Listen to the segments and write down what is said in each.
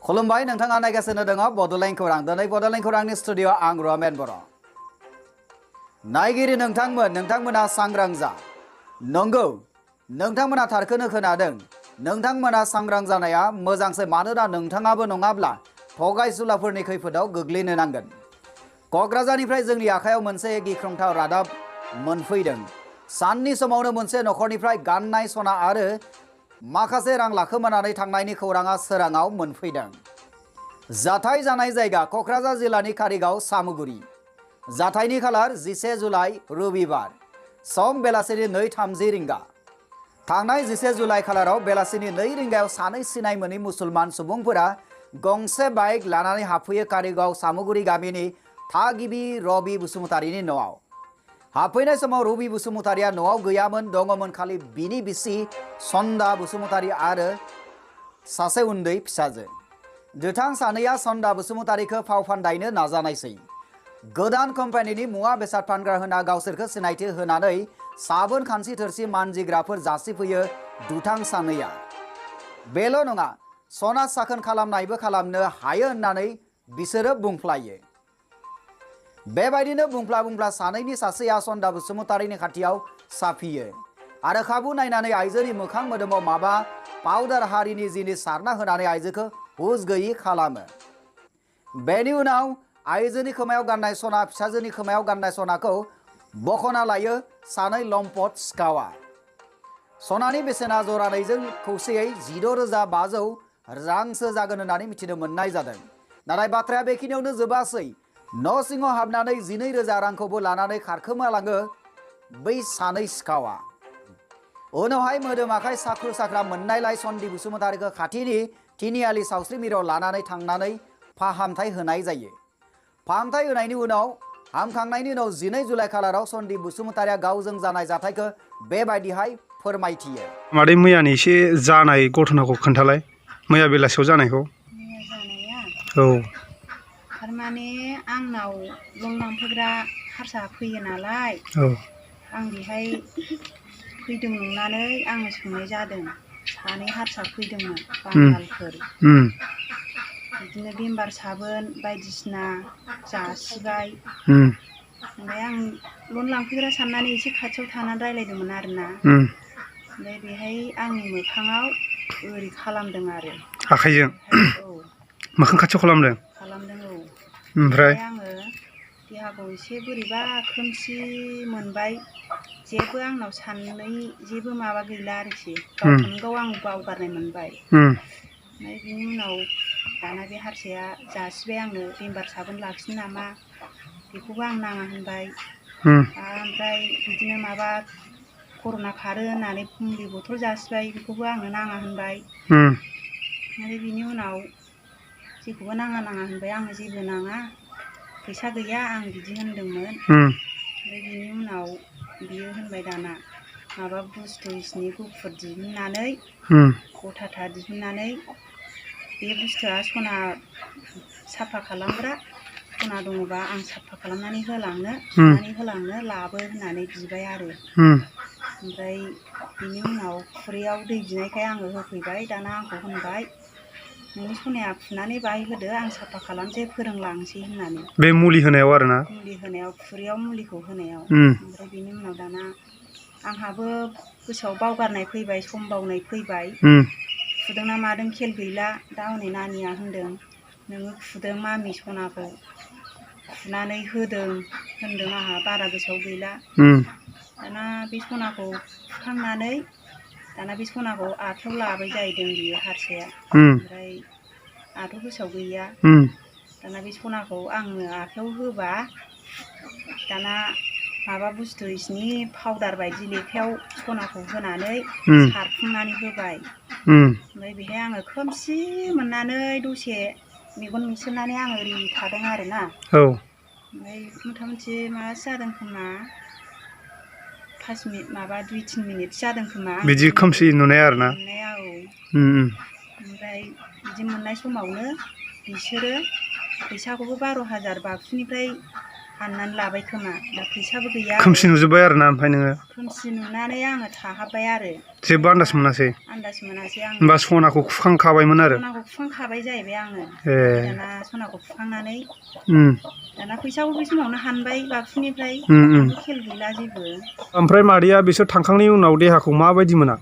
खुलुमबाय नोंथाङा नायगासिनो दङ बड'लेण्ड खौरां दिनै बड'लेण्ड खौरांनि स्टुडिअ आं रमेन बर' नायगिरि नोंथांमोना सांग्रां जा नंगौ नोंथांमोना थारखौनो खोनादों नोंथांमोना सांग्रां जानाया मोजांसो मानोना नोंथाङाबो नङाब्ला थगायसुलाफोरनि खैफोदाव गोग्लैनो नांगोन क'क्राझारनिफ्राय जोंनि आखायाव मोनसे गिख्रंथाव रादाब मोनफैदों साननि समावनो मोनसे नखरनिफ्राय गाननाय सना आरो माखासे रां लाखोमानानै थांनायनि खौराङा सोराङाव मोनफैदों जाथाय जानाय जायगा क'क्राझार जिल्लानि कारिगाव सामुगुरि जाथायनि खालार 11 जुलाइ रबिबार सम बेलासिनि 2:30 रिंगा थांनाय 11 जुलाइ खालाराव बेलासिनि 2 रिंगायाव सानै सिनाय मोनै मुसलमान सुबुंफोरा गंसे बाइक लानानै हाबफैयो कारिगाव सामुगुरि गामिनि थागिबि रबि बसुमतारिनि न'आव हाबफैनाय समाव रबि बसुमतारिया न'आव गैयामोन दङमोन खालि बिनि बिसि सन्दा बसुमतारि आरो सासे उन्दै फिसाजो दुथां सानैया सन्दा बसुमतारिखौ फाव फान्दायनो नाजानायसै गोदान कम्पानिनि मुवा बेसाद फानग्रा होना गावसोरखौ सिनायथि होनानै साबोन खानसि थोरसि मानजिग्राफोर जासिफैयो दुथां सानैया बेल' नङा सना साखोन खालामनायबो खालामनो हायो होननानै बिसोरो बुंफ्लायो बेबायदिनो बुंफ्ला सानैनि सासेया सन्दा बसुमतारिनि खाथियाव साफियो आरो खाबु नायनानै आइजोनि मोखां मोदोमाव माबा पाउडार हारिनि जिनिस सारना होनानै आइजोखौ हुस गैयि खालामो बेनि उनाव आइजोनि खोमायाव गाननाय सना फिसाजोनि खोमायाव गाननाय सनाखौ बखना लायो सानै लम्पट सिखावा सनानि बेसेना जरानैजों खौसेयै 16,500 रांसो जागोन होननानै मिथिनो मोननाय जादों नाथाय बाथ्राया बेखिनियावनो जोबासै न' सिङाव हाबनानै 12,000 रांखौबो लानानै खारखोमालाङो बै सानै सिखावा उनावहाय मोदोम आखाइ साख्रु साख्रा मोननायलाय सन्दि बसुमतारिखौ खाथिनि तिनिआलि सावस्रि मिरुआव लानानै थांनानै फाहामथाय होनाय जायो फाहामथाय होनायनि उनाव हामखांनायनि उनाव 12 जुलाइ खालाराव सन्दि बसुमतारिया गावजों जानाय जाथायखौ बेबायदिहाय फोरमायथियो मादै मैयानि एसे जानाय घटनाखौ खोन्थालाय मैया बेलासियाव जानायखौ औ थारमाने आंनाव लं लांफैग्रा हारसा फैयो नालाय आं बेहाय फैदों नंनानै आङो सोंनाय जादों सानै हारसा फैदोंमोन बांगालफोर बिदिनो बिमबार साबोन बायदिसिना जासिबाय ओमफ्राय आं लन लांफैग्रा साननानै एसे खाथियाव थानानै रायलायदोंमोन आरोना ओमफ्राय बेहाय आंनि मोखाङाव ओरै खालामदों आरो आखाइजों औ मोखां खाथियाव खालामदों औ ओमफ्राय आङो देहाखौ एसे बोरैबा खोमसि मोनबाय जेबो आंनाव साननै जेबो माबा गैला आरोखि गावखौनो गाव आं बावगारनाय मोनबाय ओमफ्राय बिनि उनाव दाना बे हारसाया जासिबाय आंनो बिमबार साबोन लाखिनो नामा बेखौबो आं नाङा होनबाय ओमफ्राय बिदिनो माबा कर'ना खारो होननानै मुलि बथल जासिबाय बेखौबो आंनो नाङा होनबाय ओमफ्राय बिनि उनाव जेखौबो नाङा होनबाय आंनो जेबो नाङा फैसा गैया आं बिदि होनदोंमोन ओमफ्राय बिनि उनाव बियो होनबाय दाना माबा बुस्थु इसिनि गुफुर दिहुननानै गथाथा दिहुननानै बे बुस्थुआ सना साफा खालामग्रा सना दङबा आं साफा खालामनानै होलांनो लाबो होननानै बिबाय आरो ओमफ्राय बिनि उनाव खुरैयाव दै बिनायखाय आङो होफैबाय दाना आंखौ होनबाय नोंनि सनाया फुनानै बाहाय होदो आं साफा खालामसै फोरोंलांसै होननानै बे मुलि होनायाव आरोना मुलि होनायाव खुरैयाव मुलिखौ होनायाव ओमफ्राय बिनि उनाव दाना आंहाबो गोसोआव बावगारनाय फैबाय सम बावनाय फैबाय फुदोंना मादों खेल गैला दा हनै नानिया होनदों नोङो फुदों मामि सनाखौ फुनानै होदों होनदों आंहा बारा गोसोआव गैला दाना बे सनाखौ फुखांनानै दाना बे सनाखौ आखाइयाव लाबाय जाहैदों बियो हारसाया ओमफ्राय आंहाथ' गोसोआव गैया दाना बे सनाखौ आंनो आखाइयाव होबा दाना माबा बुस्थु इसिनि पाउदार बायदि लेखायाव सनाखौ होनानै सारफुंनानै होबाय ओमफ्राय बेहाय आङो खोमसि मोननानै दसे मेगन मिसोनानै आङो ओरै थादों आरोना ओमफ्राय मथा मथि माबासो जादों खोमा 5 मिनिट माबा 2-3 मिनिट जादों खोमा बिदि खोमसि नुनाया आरोना ओमफ्राय बिदि मोननाय समावनो बिसोरो फैसाखौबो 12,000 बाक्सुनिफ्राय हाननानै लाबाय खोमा दा फैसाबो गैया खोमसि नुजोब्बाय आरो ना ओमफ्राय नोङो खोमसि नुनानै आङो थाहाबबाय आरो जेबो आन्दाज मोनासै आन्दाज मोनासै आङो होमबा सनाखौ खुखांखाबायमोन आरो सनाखौ खुखांखाबाय जाहैबाय आङो ए दाना सनाखौ खुखांनानै उम दाना फैसाखौ बै समावनो हानबाय बाक्सुनिफ्राय उम आंथ' खेल गैला जेबो ओमफ्राय मादैया बिसोर थांखांनायनि उनाव देहाखौ माबायदि मोना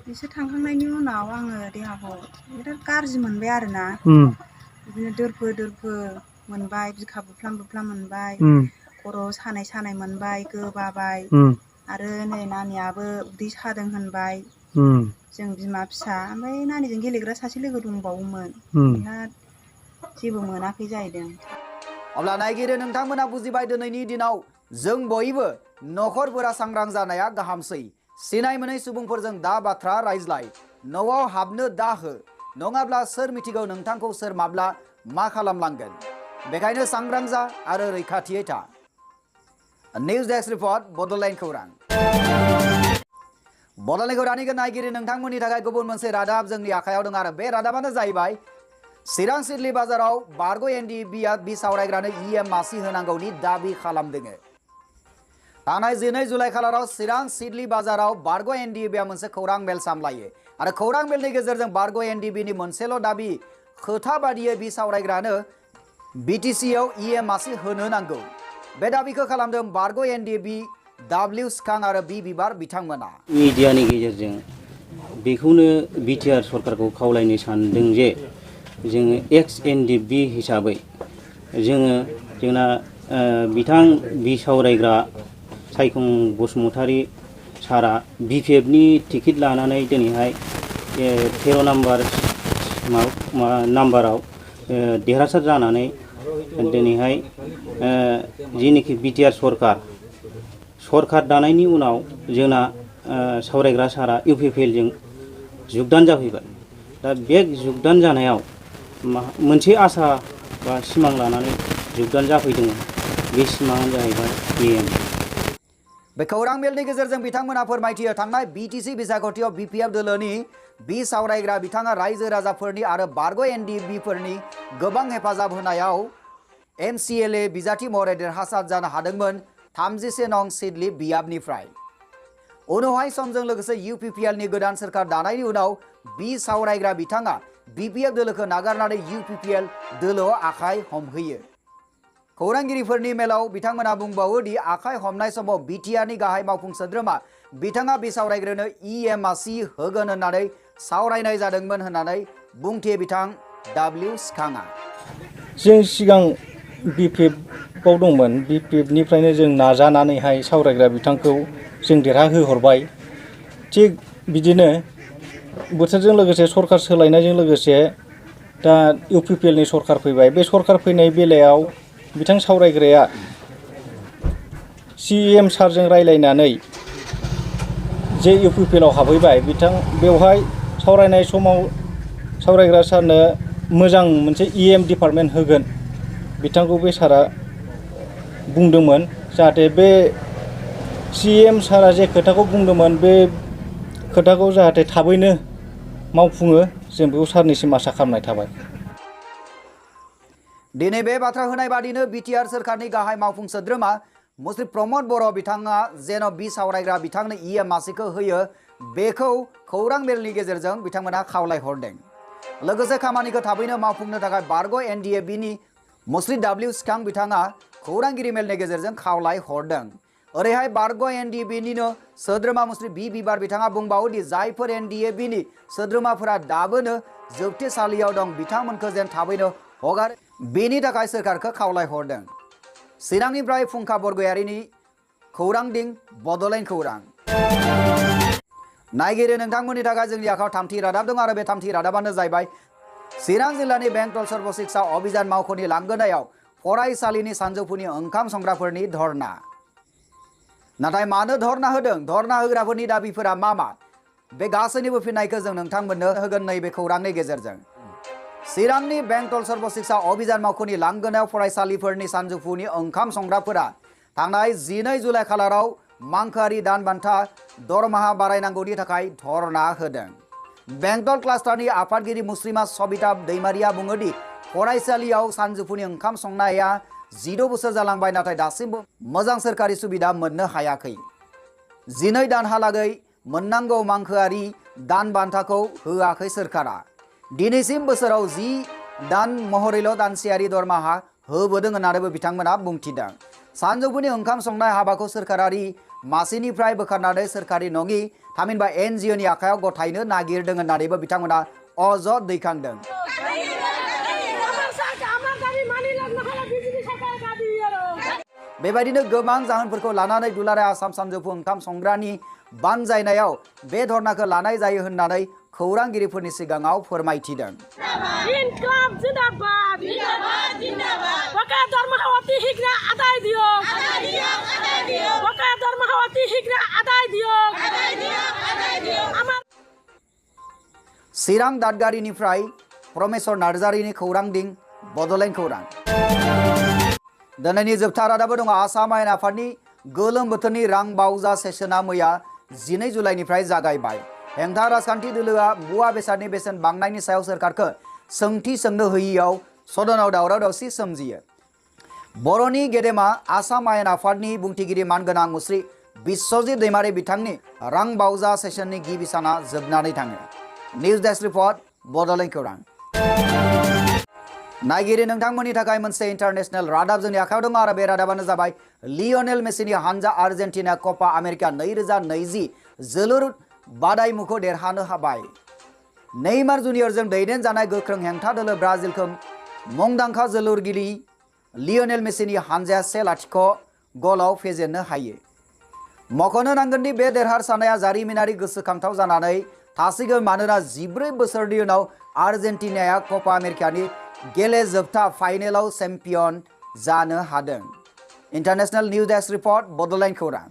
बिसोर थांखांनायनि उनाव आङो देहाखौ बिराद गाज्रि मोनबाय आरोना बिदिनो दोरफो दोरफो मोनबाय बिखा बुफ्लाम बुफ्लाम मोनबाय खर' सानाय सानाय मोनबाय गोबाबाय आरो नै नानियाबो उदै सादों होनबाय जों बिमा फिसा ओमफ्राय नानिजों गेलेग्रा सासे लोगो दंबावोमोन बेहा जेबो मोनाखै जाहैदों अब्ला नायगिरि नोंथांमोना बुजिबाय दिनैनि दिनाव जों बयबो नखरफोरा सांग्रां जानाया गाहामसै सिनाय मोनै सुबुंफोरजों दा बाथ्रा रायज्लाय न'आव हाबनो दा हो नङाब्ला सोर मिथिगौ नोंथांखौ सोर माब्ला मा खालामलांगोन बेखायनो सांग्रां जा आरो रैखाथियै था निउज डेस्क रिपर्ट बड'लेण्ड खौरां बड'लेण्ड खौरांनि नायगिरि नोंथांमोननि थाखाय गुबुन मोनसे रादाब जोंनि आखायाव दं आरो बे रादाबानो जाहैबाय चिरां सिडली बाजाराव बारग' एनडिएबिआ बिसावरायग्रानो इएम मासि होनांगौनि दाबि खालामदों थांनाय 12 जुलाइ खालाराव चिरां सिडली बाजाराव बारग' एनडिएबिआ मोनसे खौरां मेल सामलायो आरो खौरां मेलनि गेजेरजों बारग' एनडिएबिनि मोनसेल' दाबि खोथा बादियै बिसावरायग्रानो बिटिसिआव इएम मासि होनो नांगौ बे दाबिखौ खालामदों बारग' एनडिएबि डब्लिउ स्कां आरो बि बिबार बिथांमोना मिडियानि गेजेरजों बेखौनो बिटिआर सरकारखौ खावलायनो सानदों जे जोङो एक्स एनडिएबि हिसाबै जोंना बिथां बिसावरायग्रा सायखं बसुमतारी सारा बिपिएफनि टिकेट लानानै दिनैहाय 13 नाम्बाराव देरहासार जानानै दिनैहाय जेनोखि बिटिआर सरकार दानायनि उनाव जोंना सावरायग्रा सारा इउपिपिएलजों जुगदान जाफैबाय दा बे जुगदान जानायाव मोनसे आसा बा सिमां लानानै जुगदान जाफैदोंमोन बे सिमाङानो जाहैबाय इएम बे खौरां मेलनि गेजेरजों बिथांमोना फोरमायथियो थांनाय बिटिसि बिसायख'थियाव बिपिएफ दोलोनि बिसावरायग्रा बिथाङा रायजो राजाफोरनि आरो बारग' एनडिएबिफोरनि गोबां हेफाजाब होनायाव एमसिएलए बिजाथि महरै देरहासार जानो हादोंमोन 31 नं सिडली बियाबनिफ्राय उनावहाय समजों लोगोसे इउपिपिएलनि गोदान सोरखार दानायनि उनाव बिसावरायग्रा बिथाङा बिपिएफ दोलोखौ नागारनानै इउपिपिएल दोलोआव आखाइ हमहैयो खौरांगिरिफोरनि मेलाव बिथांमोना बुंबावो दि आखाइ हमनाय समाव बिटिआरनि गाहाय मावफुं सोद्रोमा बिथाङा बिसावरायग्रानो इएम मासि होगोन होननानै सावरायनाय जादोंमोन होननानै बुंथियो बिथां डब्लिउ स्कांआ जों सिगां बिपिएफआव दंमोन बिपिएफनिफ्रायनो जों नाजानानैहाय सावरायग्रा बिथांखौ जों देरहाहोहरबाय थिग बिदिनो बोथोरजों लोगोसे सरकार सोलायनायजों लोगोसे दा इउपिपिएलनि सरकार फैबाय बे सरकार फैनाय बेलायाव बिथां सावरायग्राया सिएम सारजों रायलायनानै जे इउपिपिएलआव हाबहैबाय बिथां बेवहाय सावरायनाय समाव सावरायग्रा सारनो मोजां मोनसे इएम डिपार्टमेन्ट होगोन बिथांखौ बे सारा बुंदोंमोन जाहाथे बे सिएम सारा जे खोथाखौ बुंदोंमोन बे खोथाखौ जाहाथे थाबैनो मावफुङो जों बेखौ सारनिसिम आसा खालामनाय थाबाय दिनै बे बाथ्रा होनाय बादिनो बिटिआर सोरखारनि गाहाय मावफुं सोद्रोमा मुस्रि प्रमद बर' बिथाङा जेन' बिसावरायग्रा बिथांनो इएम मासिखौ होयो बेखौ खौरां मेलनि गेजेरजों बिथांमोना खावलायहरदों लोगोसे खामानिखौ थाबैनो मावफुंनो थाखाय बारग' एनडिएबिनि मुस्रि डब्लिउ स्कां बिथाङा खौरांगिरि मेलनि गेजेरजों खावलायहरदों ओरैहाय बारग' एनडिएबिनिनो सोद्रोमा मुस्रि बि बिबार बिथाङा बुंबावो दि जायफोर एनडिएबिनि सोद्रोमाफोरा दाबोनो जोबथेसालियाव दं बिथांमोनखौ जेन थाबैनो हगार बेनि थाखाय सोरखारखौ खावलायहरदों चिरांनिफ्राय फुंखा बरगयारिनि खौरां दिं बड'लेण्ड खौरां नायगिरि नोंथांमोननि थाखाय जोंनि आखायाव थामथि रादाब दं आरो बे थामथि रादाबानो जाहैबाय चिरां जिल्लानि बेंटल सर्वशिक्षा अभियान मावख'नि लांगोनायाव फरायसालिनि सानजौफुनि ओंखाम संग्राफोरनि धर्ना नाथाय मानो धर्ना होदों धर्ना होग्राफोरनि दाबिफोरा मा बे गासैनिबो फिननायखौ जों नोंथांमोननो होगोन नैबे खौरांनि गेजेरजों चिरांनि बेंटल सर्वशिक्षा अभियान मावख'नि लांगोनायाव फरायसालिफोरनि सानजौफुनि ओंखाम संग्राफोरा थांनाय 12 जुलाइ खालाराव मांखोआरि दान बान्था दरमाहा बारायनांगौनि थाखाय धर्ना होदों बेंटल क्लास्टारनि आफादगिरि मुस्रिमा सबिता दैमारिया बुङोदि फरायसालियाव सानजौफुनि ओंखाम संनाया 16 बोसोर जालांबाय नाथाय दासिमबो मोजां सोरखारि सुबिदा मोननो हायाखै। 12 दानहालागै मोननांगौ मांखोआरि दान बान्थाखौ होआखै सोरखारा। दिनैसिम बोसोराव 10 दान महरैल' दानसेयारि दरमाहा होबोदों होननानैबो बिथांमोना बुंथिदों। सानजौफुनि ओंखाम संनाय हाबाखौ सोरखारारि मासिनिफ्राय बोखारनानै सोरखारि नङि थामहिनबा NGOनि आखायाव गथायनो नागिरदों होननानैबो बिथांमोना अजद दैखांदों। बेबायदिनो गोबां जाहोनफोरखौ लानानै दुलाराय आसाम सानजौफु ओंखाम संग्रानि बानजायनायाव बे धरनाखौ लानाय जायो होननानै खौरांगिरिफोरनि सिगाङाव फोरमायथिदों। चिरां दादगारिनिफ्राय प्रमेश्वर नार्जारिनि खौरां दिं बड'लेण्ड खौरां। दिनैनि जोबथा रादाबो दङ। आसाम आयेन आफादनि गोलोम बोथोरनि रां बावजा सेसना मैया 12 जुलाइनिफ्राय जागायबाय। हेंथा राजखान्थि दोलोआ मुवा बेसादनि बेसेन बांनायनि सायाव सोरखारखौ सोंथि सोंनो होयियाव सदनाव दावराव दावसि सोमजियो। बर'नि गेदेमा आसाम आयेन आफादनि बुंथिगिरि मानगोनां मुस्रि बिश्वजित दैमारि बिथांनि रां बावजा सेसननि गिबि साना जोबनानै थाङो। निउज डेस्क रिपर्ट बड'लेण्ड खौरां। नायगिरि नोंथांमोननि थाखाय मोनसे इन्टारनेशनेल रादाब जोंनि आखायाव दङ आरो बे रादाबानो जाबाय लियनेल मेसिनि हानजा आर्जेन्टिना कपा आमेरिका 2020 जोलुर बादायमुखौ देरहानो हाबाय। नेइमार जुनियरजों दैदेनजानाय गोख्रों हेंथा दोलो ब्राजिलखौ मुंदांखा जोलुरगिरि लियनेल मेसिनि हानजाया 1-0 गलाव फेजेननो हायो। मख'नो नांगोनदि बे देरहासारनाया जारिमिनारि गोसोखांथाव जानानै थासिगोन मानोना 14 बोसोरनि उनाव आर्जेन्टिनाया कपा आमेरिकानि गेलेजोबथा फाइनेलाव चेम्पियन जानो हादों। International news desk report Bodoland खौरां।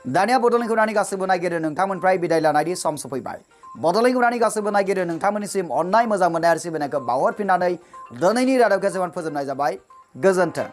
दानिया बड'लेण्ड खौरांनि गासैबो नायगिरि नोंथांमोननिफ्राय बिदाय लानायनि सम सफैबाय। बड'लेण्ड खौरांनि गासैबो नायगिरि नोंथांमोननिसिम अननाय मोजां मोननाय आरो सिबिनायखौ बावहरफिननानै दिनैनि रादाबखौ जों फोजोबनाय जाबाय। गोजोन्थों।